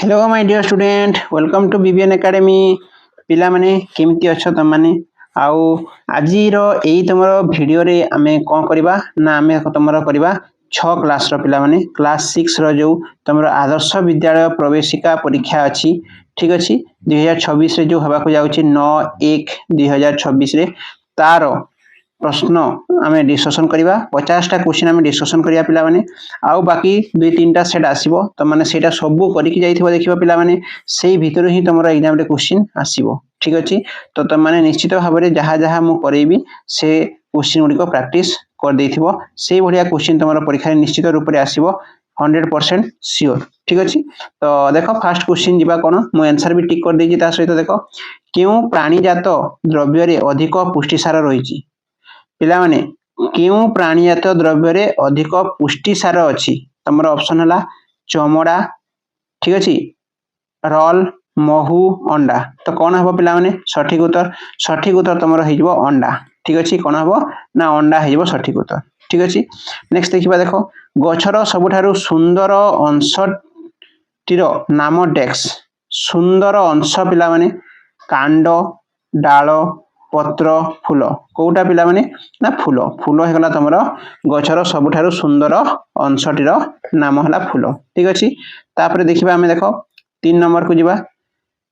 Hello my dear student welcome to BBN academy पिला माने केमती अच्छो तुम माने आउ आज तुम वीडियो रे आमे कौन करबा ना आमे तुमरो करबा 6 क्लास रो पिला माने क्लास 6 रो जो तुमरो आदर्श विद्यालय प्रवेशिका परीक्षा अछि ठीक अछि 2026 रे जो हबा को जाउछि 9/1/2026 रे तारो प्रश्न आमे डिस्कशन करबा 50 टा क्वेश्चन आमे डिस्कशन करबा पिला माने आउ बाकी 2-3 सेट आसीबो त माने सेटा सब करिकि जाइथिबो देखिबा पिला माने सेही भितर ही तमरा एग्जाम रे क्वेश्चन आसीबो ठीक अछि तो तम माने निश्चित भाबरे जहा जहा मु करेबी से क्वेश्चन गुडी को प्रैक्टिस कर देथिबो सेही बढ़िया क्वेश्चन तमरा परीक्षा निश्चित रूप रे आसीबो 100% श्योर ठीक अछि तो देखो फर्स्ट क्वेश्चन जिबा कोन मु आंसर भी टिक कर देजी ता सहित देखो केउ प्राणीजात द्रव्य रे अधिक पुष्टिसार रहिछि पिला माने केउ प्राणीजात द्रव्य रे अधिक पुष्टिसार अछि तमरा ऑप्शन हला चमड़ा ठीक अछि रोल महू अंडा तो कोन हबो पिला माने सठिक उत्तर तमरा हेजबो अंडा ठीक अछि कोन हबो ना अंडा हेजबो सठिक उत्तर ठीक अछि नेक्स्ट देखिबा देखो गछर सबठारु सुंदर अंशटिरो नाम डेक्स सुंदर अंश पिला माने कांड डाल पत्र फूल कोटा पिला माने ना फूल फूल हे गला तमरो गछर सबठारु सुंदर अंशटिरो नाम हला फूल ठीक अछि तापर देखिबा हमें देखो 3 नंबर को जिबा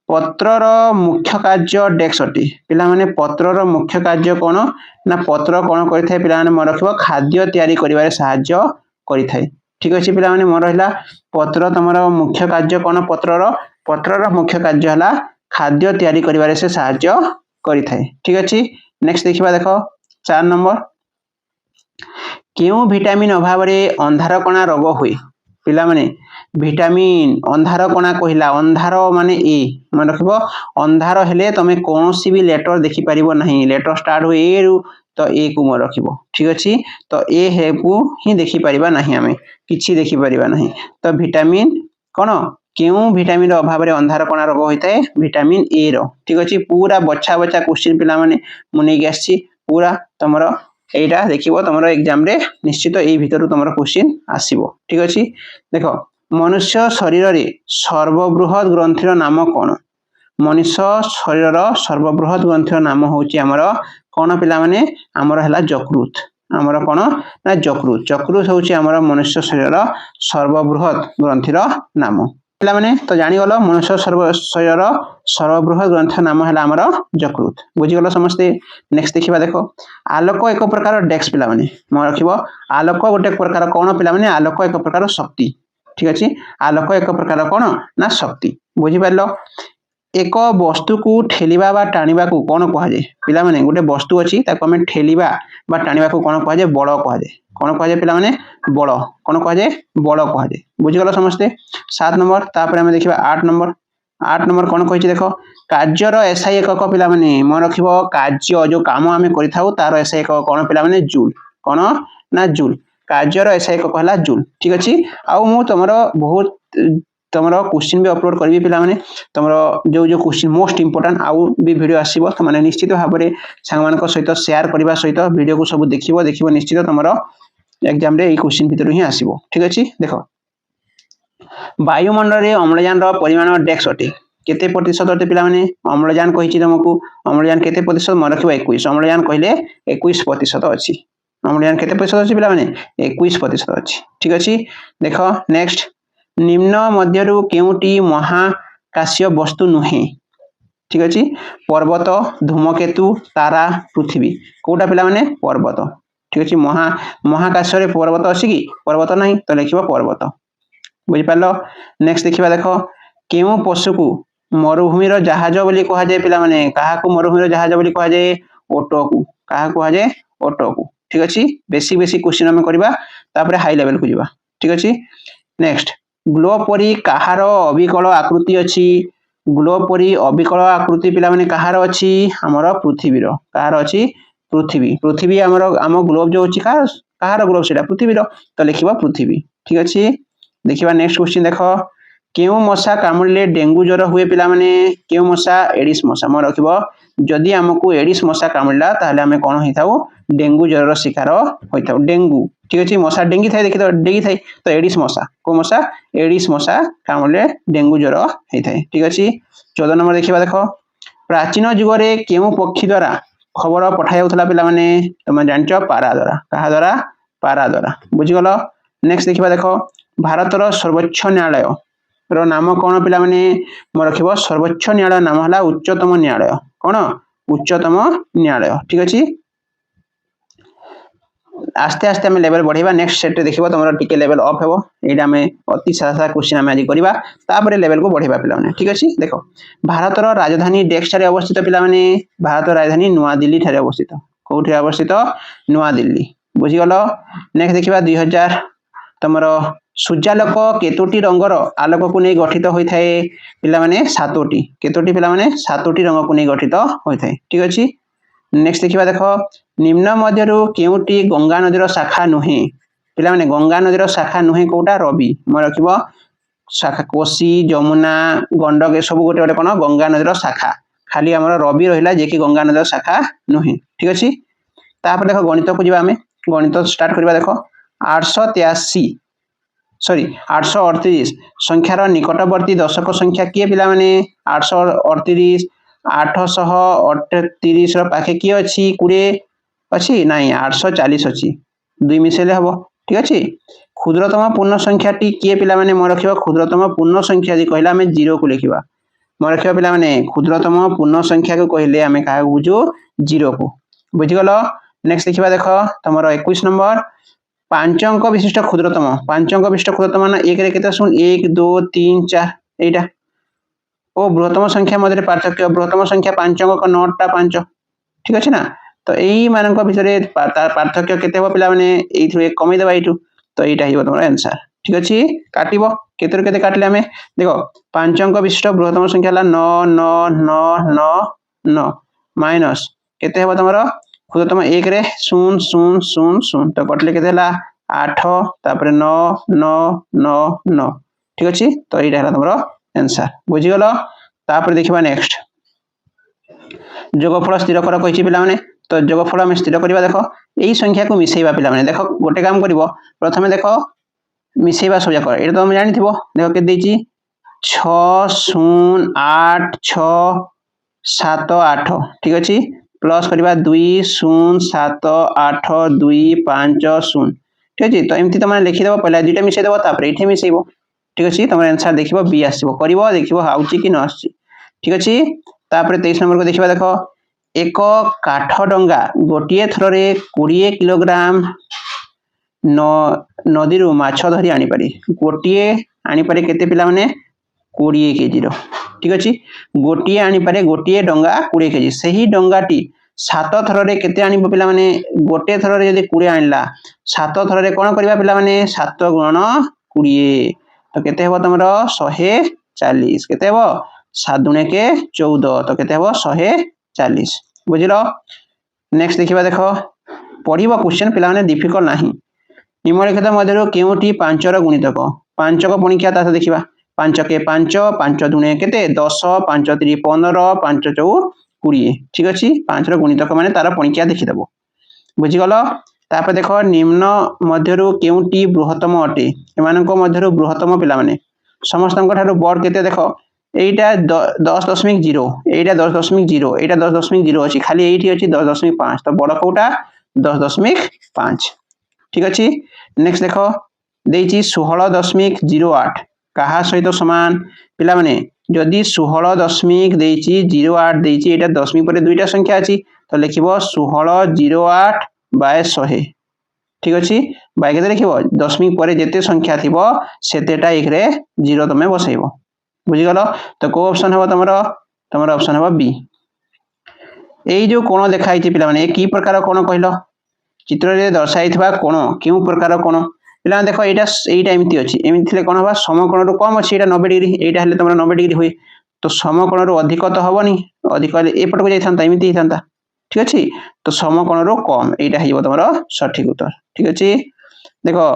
पत्रर मुख्य कार्य डेक्स अटी पिला माने पत्रर मुख्य कार्य कोन ना पत्र कोन करिथाय पिला माने मन रखिबो खाद्य तयारी करिवारे सहाय्य करिथाय ठीक अछि पिला माने मन रहिला पत्र तमरो मुख्य कार्य कोन पत्रर मुख्य कार्य हला खाद्य तयारी करिवारे से सहाय्य करिथाय ठीक अछि नेक्स्ट देखिबा देखो 4 नंबर केउ विटामिन अभाव रे अंधार कणा रोग होई पिला माने विटामिन अंधार कणा कहिला अंधार माने ए मन रखिबो अंधार हेले तमे कोनोसी भी लेटर देखि परिबो नहीं लेटर स्टार्ट हो ए रु तो ए को मन रखिबो ठीक अछि तो ए हेबु ही देखि परिबा नहीं हमें किछि देखि परिबा नहीं तो विटामिन कोन केउ विटामिन अभाव रे अंधार कणा रोग होइताय विटामिन ए रो ठीक अछि पूरा बच्चा बच्चा क्वेश्चन पिला माने मुने गैसछि पूरा तमरो एटा देखिबो तमरो एग्जाम रे निश्चित ए भितरु तमरो क्वेश्चन आसीबो ठीक अछि देखो मनुष्य शरीर रे सर्वबृहत ग्रंथिर नाम कोन मनुष्य शरीर रो सर्वबृहत ग्रंथिर नाम होची हमरो कोन पिला माने हमरो हला यकृत हमरो कोन ना यकृत होची हमरो मनुष्य शरीर रो सर्वबृहत ग्रंथिर नाम पिला माने तो जानि गलो मनुष्य शरीर सर्वबृहत ग्रंथ नाम हला हमरो यकृत बुझि गलो समझते नेक्स्ट देखिबा देखो आलोक एक प्रकार डेक्स पिला माने म रखिबो आलोक गोटे प्रकार कोन पिला माने आलोक एक प्रकार शक्ति ठीक अछि आलोक एक प्रकार कोन ना शक्ति बुझि परलो एक वस्तु को ठेलिबा बा टाणीबा को कोन कहा जाय पिला माने गोटे वस्तु अछि ताको हम ठेलिबा बा टाणीबा को कोन कहा जाय बळ कहा जाय कोन कहा जाय पिला माने बळ कोन कहा जाय बळ कहा जाय बुझि गलो समझते 7 नंबर तापर हम देखिबा 8 नंबर कोन कहिछि देखो कार्यर एसआई एकक पिला माने म रखिबो कार्य जो काम हम करिथाउ तार एसआई एकक कोन पिला माने जूल कोन ना जूल कार्यर एसआई एकक हला जूल ठीक अछि आ मु तमरो बहुत तमरो क्वेश्चन भी अपलोड करबी पिला माने तमरो जो जो क्वेश्चन मोस्ट इंपोर्टेंट आउ भी वीडियो आसीबो त माने निश्चित भाबरे संगमान को सहित शेयर करबा सहित वीडियो को सब देखिबो निश्चित तमरो एग्जाम रे ई क्वेश्चन भीतर ही आसीबो ठीक अछि देखो वायुमंडल रे अम्लजान रो परिमाण डेक्स अटे केते प्रतिशत अटे पिला माने अम्लजान कहिछि तुमको अम्लजान केते प्रतिशत मन रखिबो 21 अम्लजान कहिले 21% अछि अम्लजान केते प्रतिशत अछि पिला माने 21% अछि ठीक अछि देखो नेक्स्ट निम्न मध्यरु केउटी महाकाशीय वस्तु नुहे ठीक अछि पर्वत धूमकेतु तारा पृथ्वी कोटा पिला माने पर्वत ठीक अछि महाकाश रे पर्वत अछि कि पर्वत नहीं तो लिखिबो पर्वत बुझि पालो नेक्स्ट देखिबा देखो केउ पशु को मरुभूमि रो जहाज बोली कहा जाय पिला माने काहा को मरुभूमि रो जहाज बोली कहा जाय ओटो को काहा कहा जाय ओटो को ठीक अछि बेसिक क्वेश्चन हम करबा तापर हाई लेवल को जिबा ठीक अछि नेक्स्ट ग्लोब परी काहार अविकल आकृति अछि ग्लोब परी अविकल आकृति पिला माने काहार अछि हमर पृथ्वी रो काहार अछि पृथ्वी हमर ग्लोब जो अछि काहार ग्लोब सेटा पृथ्वी रो तो लिखिबा पृथ्वी ठीक अछि देखिबा नेक्स्ट क्वेश्चन देखो केउ मशा कामुले डेंगू ज्वर हुए पिला माने केउ मशा एडिस मशा म रखिबो जदी हमकु एडिस मशा कामुला ताले हमें कोन होइथाउ डेंगू ज्वर रो शिकार होइथाउ डेंगू ठीक अच्छे मशा डेंगी थाए देखी डेंगी थाए तो एडिस मशा को मशा एडिस मशा कामुड़े डेंगू ज्वर होता है ठीक अच्छे 14 नंबर देखा देख प्राचीन जुगरे केउ पक्षी द्वारा खबर पठा जाउथला पिला माने तुम जानच पारा द्वारा कहा द्वारा पारा द्वारा बुझीगल नेक्स्ट देखा देख भारतर सर्वोच्च न्यायालय रो नाम कौन पिला माने मोर रखिबो सर्वोच्च न्यायालय नाम हला उच्चतम न्यायालय कौन उच्चतम न्यायालय ठीक अच्छे आस्ते आस्ते आम लेवल बढ़ेगा नेक्स्ट सेट देखो तुम टिके लेवल अफ हो यहाँ आम अति साधा क्वेश्चन आम आज करवा लेवल को बढ़ेगा पे ठीक अच्छे देख भारतर राजधानी डेस्क अवस्थित पे भारत राजधानी नुआ दिल्ली ठारे अवस्थित कौटी अवस्थित नुआ दिल्ली बुझीगल नेक्स्ट देखा 2000 तुम सूर्यालोक केतोटी रंगर आलोक को नहीं गठित होता है पे 7टी केतोटी पे 7टी रंग को नहीं गठित होता है ठीक अच्छे नेक्स्ट देखा देख निम्न मध्यरु केउटी गंगा नदीर शाखा नुहे पिला माने गंगा नदीर शाखा नुहे कोटा रवि मैं रखिबो शाखा कोसी जमुना गंडक ए सब गोटे गोटे कोन गंगा नदीर शाखा खाली हमर रवि रहिला जे कि गंगा नदीर शाखा नुहे ठीक अछि तापर देखो गणित को जिबा हमें गणित स्टार्ट करबा देखो 883 सॉरी 838 संख्यार निकटवर्ती दशक संख्या किए पिला माने 838 838 पाखे किए अच्छी 20 अच्छी नाई 840 अच्छी 2 मिसेले हम ठीक अच्छे क्षुद्रतम पूर्ण संख्या टी किए पिला माने मन रखिबा क्षुद्रतम पूर्ण संख्या जी कहला हमें 0 को लिखिबा मन रखिबा पिला माने क्षुद्रतम पूर्ण संख्या को कहले हमें का बुझो 0 को बुझिगलो नेक्स्ट देखिबा देखो तमरो 21 नंबर 5 अंक विशिष्ट क्षुद्रतम 5 अंक विशिष्ट क्षुद्रतम ना 1 रे केते सुन 1 2 3 4 एटा ओ बृहत्तम संख्या मध्य पार्थक्य बृहत्तम संख्या 5 अंक 9टा 5 ठीक अच्छे ना तो यही मानक भितर पार्थक्य केते हो पिला माने एथु एक कमी देबा एथु तो एटा हिबो तमरा आंसर ठीक अछि काटिबो केते केते काटले हमें देखो 5 अंक विशिष्ट बृहत्तम संख्या ला 9 9 9 9 9 माइनस केते हो तमरा क्षुद्रतम 1 रे 0 0 0 0 तो कटले केते ला 8 तापर 9 9 9 9 ठीक अछि तो एटा हला तमरा आंसर बुझी गलो तापर देखिबा नेक्स्ट जोगफल स्थिर कर कहिछि पिला माने तो जोगफल हम स्थिर करबा देखो एई संख्या को मिसेइबा पिला माने देखो गोटे काम करबो प्रथमे देखो मिसेइबा सब जाक एटा तो हम जानिथिबो देखो के देछि 6 0 8 6 7 8 ठीक अछि प्लस करबा 2 0 7 8 2 5 0 ठीक अछि तो एमति त माने लिखि देबो पहला दुटा मिसेइ देबो तापर एठी मिसेइबो ठीक अछि तुम आंसर देखिबो बी आसीबो करबो देखिबो आउची कि न आसी ठीक अछि तापर 23 नंबर को देखिबा देखो एक काठ डंगा गोटिए थर रे 20 किलोग्राम नदी रु माछ धरी आनी पारी गोटिए आनी पारे केते पिला माने 20 केजी रो ठीक अछि गोटिए आनी पारे गोटिए डंगा 20 केजी सही डंगाटी 7 थर रे केते आनी पिला माने गोटे थर रे यदि 20 आनला 7 थर रे कोन करबा पिला माने 7 गुणन 20 तो केते हो तमरो 140 केते हो 7 दुणे के 14 तो केते हो 140 बुझिलो नेक्स्ट देखिबा देखो पढिबो क्वेश्चन पिला माने डिफिकल्ट नाही निम्नलिखित मध्यरु केउटी 5 रो गुणितक 5 को पणिकिया ता देखिबा 5 के 5 5 दुणे केते 10 5 3 15 5 4 20 ठीक अछि 5 रो गुणितक माने तार पणिकिया देखि देबो बुझिगलो तापर देखो निम्न मध्यरु केउटी बृहत्तम अटे एमानको मध्यरु बृहत्तम पिला माने समस्तन ठारो बड़ केते देखो एटा 10.0 एटा 10.0 एटा 10.0 अछि खाली एठी अछि 10.5 तो बड़ कोटा 10.5 ठीक अछि नेक्स्ट देखो देछि 16.08 कहा सहित समान पिला माने जदि 16 देछि 08 देछि एटा 10 परे दुईटा संख्या अछि तो लिखिबो 16 बाय 100 ठीक अछि बाय केते लिखिबो 10 परे जेते संख्या थिबो सेतेटा एक रे 0 तमे बसैबो बुझि गलो तो को ऑप्शन हो तमरो ऑप्शन हो बी एई जो कोण देखाइ छि पिला माने की प्रकार कोण कहलो चित्र रे दर्शाइथबा कोण केउ प्रकार कोण पिला देखो एटा एमिति अछि एमिति थिले कोण होबा समकोण रु कम अछि एटा 90 डिग्री एटा हले तमरो 90 डिग्री होय तो समकोण रु अधिक तो हबनी अधिक हले ए पट को जाइथांता एमिति हिथांता ठीक अछि तो समकोण रु कम एटा हिबो तमरो सठिक उत्तर ठीक अछि देखो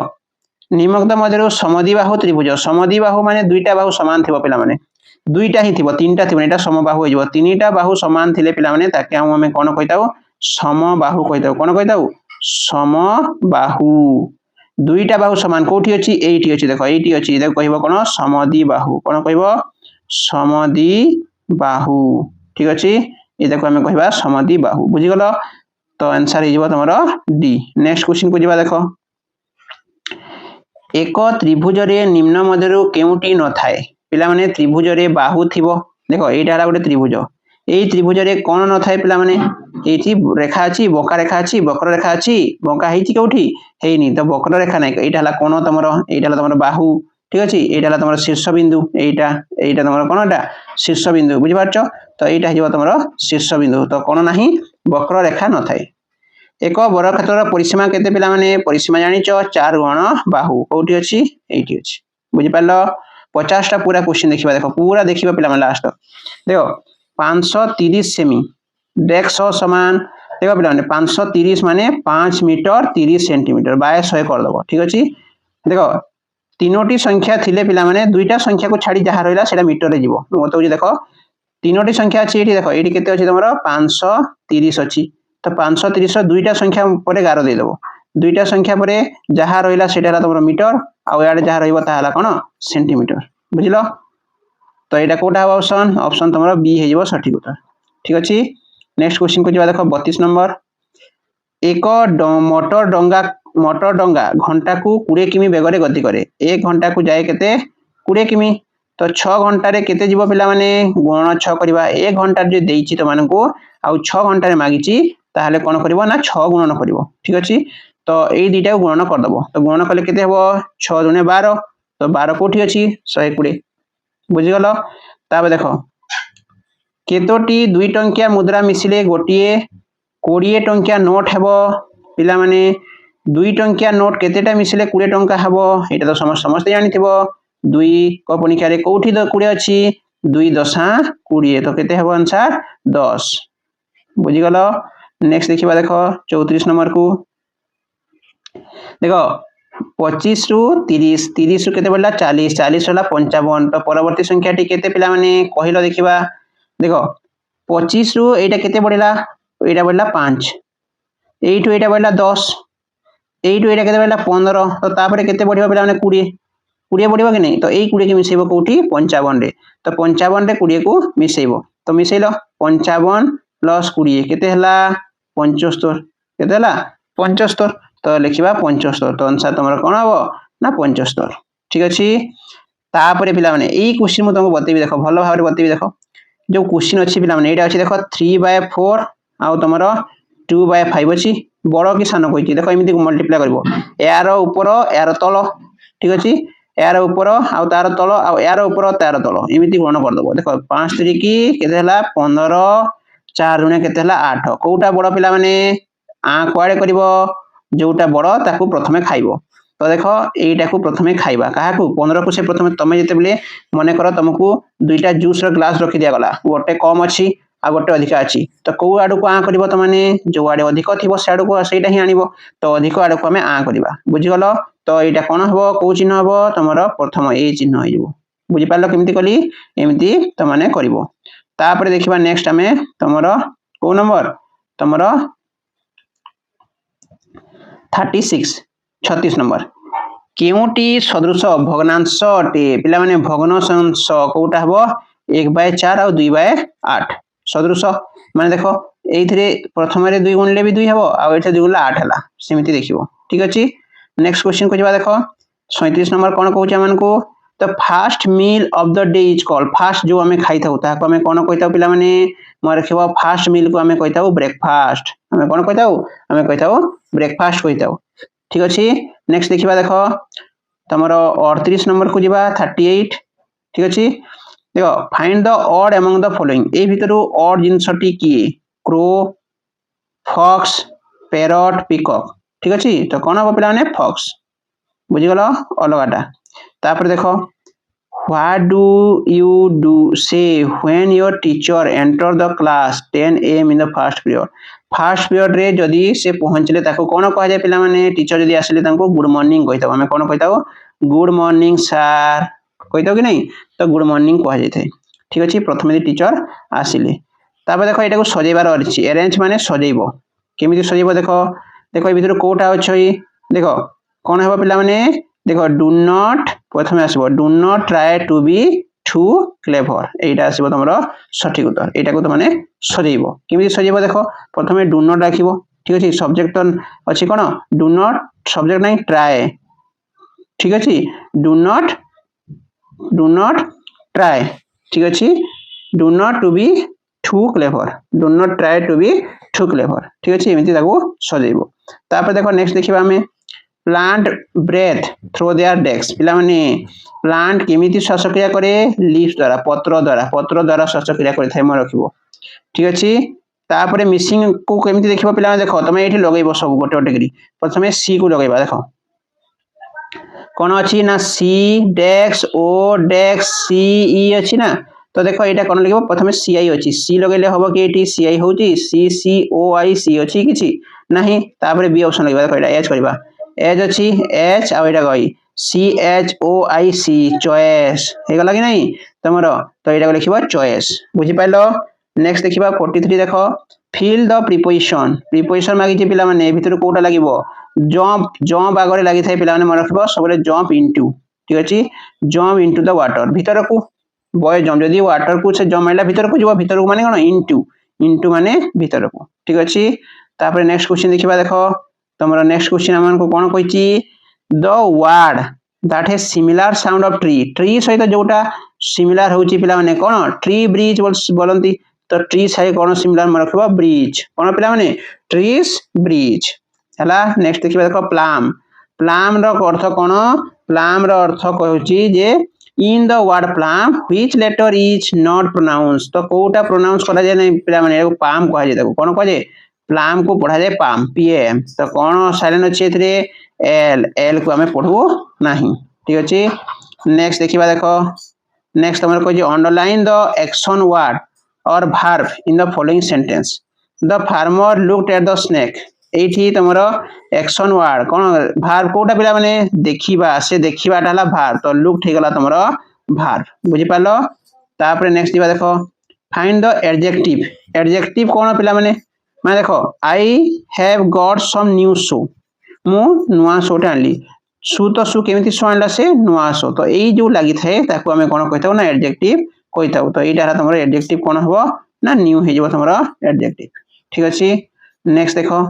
निम्नलिखित मध्यरु समद्विबाहु त्रिभुज समद्विबाहु माने दुईटा बाहु समान थिबो पिला माने दुईटा ही थिबो तीनटा थिबो एटा समबाहु होइबो तीनटा बाहु समान थिले पिला माने ताके हम कोन कहिताउ समबाहु कहिताउ कोन कहिताउ समबाहु दुईटा बाहु समान कोठी अछि एठी अछि देखो एठी अछि देखो कहबो कोन समदी बाहु कोन कहबो समदी बाहु ठीक अछि ए देखो हमें कहबा समदी बाहु बुझि गलो तो आंसर हिजबो तमरो डी नेक्स्ट क्वेश्चन को जिबा देखो एक त्रिभुज रे निम्न मध्यरु केउटी न थाए पिला माने त्रिभुज रे बाहु थिबो देखो एटा हला गोटे त्रिभुज एई त्रिभुज रे कोन न थाए पिला माने एठी रेखा अछि बका रेखा अछि वक्र रेखा अछि बका हेछि कोठी हेइनी तो वक्र रेखा नै एटा हला कोन तमरो एटा हला तमरो बाहु ठीक अछि एटा हला तमरो शीर्ष बिंदु एटा एटा तमरो कोनटा शीर्ष बिंदु बुझि पारछो तो एटा हिजबो तमरो शीर्ष बिंदु तो कोन नाही वक्र रेखा न थाए एक वर्गक्षेत्रर परिसीमा केते पिला माने परिसीमा जानिचो 4 गुण बाहु कोठी अछि एठी अछि बुझि पारलो 50 टा पूरा क्वेश्चन देखिबा देखो पूरा देखिबा पिला माने लास्ट देखो 530 सेमी देख 100 समान देखो पिला माने 530 माने 5 मीटर 30 सेंटीमीटर बाय 100 कर दबो ठीक अछि देखो तीनोटी संख्या थिले पिला माने दुईटा संख्या को छाडी जहा रहइला सेटा मीटर रे जीवो मतलब देखो तीनोटी संख्या अछि एठी देखो एठी केते अछि तमरो 530 अछि तो 530 दुईटा संख्या परे गारो दे देबो दुईटा संख्या परे जहा रहइला सेटा हला तमरो मीटर आ याडे जहा रहइबो ता हला कोन सेंटीमीटर बुझिलो तो एटा कोटा ऑप्शन ऑप्शन तमरो बी हे जीवो सठिक उत्तर ठीक अछि नेक्स्ट क्वेश्चन को जिबा देखो 32 नंबर एक मोटर डंगा घंटा को 20 किमी बेगरे गति करे 1 घंटा को जाए केते 20 किमी तो 6 घंटा रे केते जीवो पिला माने गुणन 6 करबा 1 घंटा जे देइछि त मानको आ 6 घंटा रे मागिछि ताहले कोन करबो ना 6 गुणन करबो ठीक अछि तो एई दुईटा गुणन कर दबो तो गुणन कले केते हेबो 6 दुने 12 तो 12 कोठी अछि 120 बुझि गलो ताबे देखो केतोटी 2 टंकिया मुद्रा मिसिले गोटिए 20 टंकिया नोट हेबो पिला माने 2 टंकिया नोट केतेटा मिसिले 20 टंका हेबो एटा तो समस्त जानिथिबो 2 को पणिका रे कोठी 20 अछि 2 दशा 20 तो केते हेबो आंसर 10 बुझि गलो नेक्स्ट देखिबा देखो 34 नंबर को देखो 25 रु 30 30 रु केते बडला 40 40 होला 55 तो परवर्ती संख्या टी केते पिला माने कहिलो देखिबा देखो 25 रु एटा केते बडला एटा बडला 5 एटु एटा बडला 10 एटु एटा केते बडला 15 तो तापरे केते बढिबो पिला माने 20 20 बढिबो कि नै तो एई 20 के मिसेबो कोठी 55 रे तो 55 रे 20 को मिसेबो तो मिसेलो 55 प्लस 20 केते हला 75 केते हला 75 तो लिखिबा 75 तो आंसर तमरो कोन हबो ना 75 ठीक अछि तापरे पिला माने एई क्वेश्चन मु तुमको बतेबी देखो भलो भाबरे बतेबी देखो जो क्वेश्चन अछि पिला माने एटा अछि देखो 3/4 आ तमरो 2/5 अछि बड़ो कि सानो कहिछि देखो एमिति मल्टीप्लाई करबो यार ऊपर यार तल ठीक अछि यार ऊपर आ तार तल आ यार ऊपर तार तल एमिति गुणन कर दबो देखो 5 3 की केते हला 15 4 गुणे केते हला 8 कोउटा बड़ पिला माने आ कोआडे करबो जोटा बड़ ताकू प्रथमे खाइबो तो देखो एटा को प्रथमे खाइबा काहा को 15 को से प्रथमे तमे जते बेले मने करो तुमको दुईटा जूस रो ग्लास रखि दिया गला गोटे कम अछि आ गोटे अधिक अछि तो को आडू को आ करबो त माने जो आडे अधिक थिबो साडू को सेटा ही आनिबो तो अधिक आडू को हमें आ करबा बुझि गलो तो एटा कोन हबो को चिन्ह हबो तमरो प्रथम ए चिन्ह होइबो बुझि पालो केमिति कली एमिति त माने करबो तापर देखिबा नेक्स्ट हमें तमरो को नंबर तमरो 36 नंबर केउटी सदृश भग्नांश अटे पिला माने भग्नांश कोटा हबो 1/4 आ 2/8 सदृश माने देखो एइथरे प्रथम रे 2 गुणले भी 2 हबो आ एठे 2 गुणले 8 हला सेमिति देखिबो ठीक अछि नेक्स्ट क्वेश्चन को जबा देखो 37 नंबर कोन कहउछ हमन को तो first meal of the day is called first जो हमें खाइ थाउ ता को हमें कोन कहइताउ पिला माने म रखिबो फर्स्ट मील को हमें कहइताउ ब्रेकफास्ट हमें कोन कहइताउ हमें कहइताउ ब्रेकफास्ट कहइताउ ठीक अछि नेक्स्ट देखिबा देखो तमरो 38 नंबर को जिबा 38 ठीक अछि देखो find the odd among the following ए भितरु ऑड जिंसटी की क्रो फॉक्स पैरट पीकॉक ठीक अछि तो कोन हो पिला ने फॉक्स बुझि गलो अलगाटा तापर देखो व्हाट डू यू डू से when your teacher enter the class 10 am in the first period रे जदी से पहुंचले ताको कोन कह जाय पिला माने टीचर जदी आसिले ताको गुड मॉर्निंग कहिताव हमें कोन कहिताव गुड मॉर्निंग सर कहिताव कि नै तो गुड मॉर्निंग कह जाय थे ठीक अछि प्रथमे टीचर आसिले तापर देखो एटा को सजेबार अछि अरेंज माने सजेइबो केमिति सजेइबो देखो देखो ए भितर कोटा अछि देखो कौन है पिला माने देखो डू नॉट प्रथम आसबो do not try to be too clever एटा आसबो तमरो सठिक उत्तर एटा को तो माने सजेइबो केमिति सजेइबो देखो प्रथमे डू नॉट राखिबो ठीक अछि सब्जेक्ट अछि कोन डू नॉट सब्जेक्ट नै ट्राई ठीक अछि डू नॉट ट्राई ठीक अछि do not to be too clever do not try to be too clever ठीक अछि एमिति ताको सजेइबो तापर देखो नेक्स्ट देखिबा हमें plant breath through their desk पिला माने प्लांट केमिति श्वासक्रिया करे लीव्स द्वारा पत्र द्वारा श्वासक्रिया करे थाय मन रखिबो ठीक अछि तापर मिसिंग को केमिति देखिबो पिला देखो तमे एठी लगेइबो सब गोटे गोटे करी प्रथमे सी को लगेबा देखो कोन अछि ना सी डेक्स ओ डेक्स सी ई अछि ना तो देखो एटा कोन लिखबो प्रथमे सी आई अछि सी लगेले होबो कि एठी सी आई होची सी सी ओ आई सी अछि किछि नाही तापर बी ऑप्शन लगेबा देखो एटा एच करबा एच अछि एच आ एटा गई सी एच ओ आई सी चॉइस हे गला कि नहीं तमरो तो एटा को लिखबो चॉइस बुझि पाइलो नेक्स्ट देखिबा 43 देखो फिल द प्रीपोजिशन मागी जे पिला माने भितर कोटा लागिबो जंप आगरे लागि थाई पिला माने मन रखबो सबले जंप इनटू ठीक अछि जंप इनटू द वाटर भितर को बॉय जंप जदी वाटर को से जंप माइला भितर को जबो भितर को माने कोन इनटू माने भितर को ठीक अछि तापर नेक्स्ट क्वेश्चन देखिबा देखो तमरो नेक्स्ट क्वेश्चन हमन को कोन कहिची the word that has similar sound of tree सहित जोटा सिमिलर होची पिला माने कोन ट्री ब्रिज बोलंती तो ट्री सहित कोन सिमिलर मन रखबो ब्रिज कोन पिला माने ट्रीज ब्रिज हला नेक्स्ट देखिबा देखो प्लाम रो अर्थ कोन प्लाम रो अर्थ कहूची जे in the word palm which letter is not pronounce तो कोटा प्रोनाउंस करा जाय नै पिला माने पाम कहा जाय ताको कोन कह जाय प्लाम को पढ़ा जाए पाम पीएम तो कोन साइलेंट अछि एथरे एल को हमें पढ़बो नाही ठीक अछि नेक्स्ट देखिबा देखो नेक्स्ट हमर को जे अंडरलाइन द एक्शन वर्ड और verb in the following sentence the farmer looked at the snake एठी तमरो एक्शन वर्ड कोन वर्ब कोटा पिला माने देखिबा से देखिबाटा हला वर्ब तो लुक ठीक गला तमरो वर्ब बुझि पालो तापर नेक्स्ट दिबा देखो फाइंड द एडजेक्टिव कोन पिला माने देखो I have got some new show मु नुआ शोटे आनली सु केमिति शो आनला से नुआ शो तो एई जो लागि थाए ताको हमें कोन कहताउ ना एडजेक्टिव कहताउ तो एटा हला तमरो एडजेक्टिव कोन हबो ना न्यू हे जबो तमरो एडजेक्टिव ठीक अछि नेक्स्ट देखो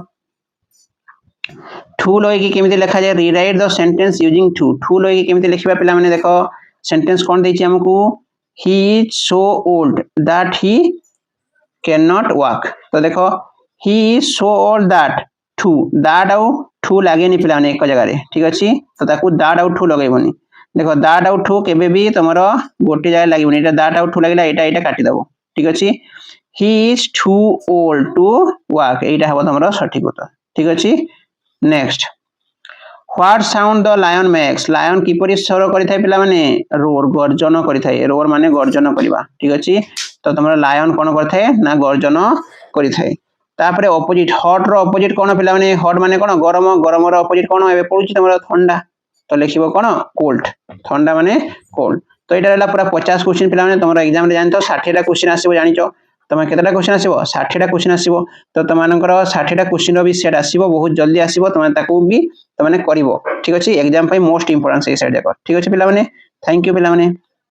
टू लगे कि केमिति लिखा जाय rewrite the sentence using too लगे कि केमिति लिखिबा पिला माने देखो सेंटेंस कोन दैछि हमकु he is so old that he can not walk तो देखो he is so old that आउ टू लागे नि पिलाने एक जगह रे ठीक अछि तो ताकू that आउ टू लगेबोनी देखो that आउ टू केबे भी तमरो गोटे जगह लागेबोनी एटा that आउ टू लागिला एटा काटी दबो ठीक अछि he is too old to walk एटा हबो तमरो सठिक उत्तर ठीक अछि next what sound the lion makes lion किपरि स्वर करिथाय पिला माने रोर गर्जन करिथाय रोर माने गर्जन करबा ठीक अछि तो तमरो लायन कोन करथाय ना गर्जन करिथाय तापरे ऑपोजिट हॉट रो ऑपोजिट कोन पिला माने हॉट माने कोन गरम रो ऑपोजिट कोन एबे पडुची तमरो ठंडा तो लिखिबो कोन कोल्ड ठंडा माने कोल्ड तो एटा हला पूरा 50 क्वेश्चन पिला माने तमरो एग्जाम रे जानतो 60 टा क्वेश्चन आसीबो जानिचो तमे केतटा क्वेश्चन आसीबो 60 टा क्वेश्चन आसीबो तो तमानकर 60 टा क्वेश्चन रो भी सेट आसीबो बहुत जल्दी आसीबो तमे ताको भी तमे करिवो ठीक अछि एग्जाम पई मोस्ट इंपोर्टेंट से सेट देखो ठीक अछि पिला माने थैंक यू पिला माने।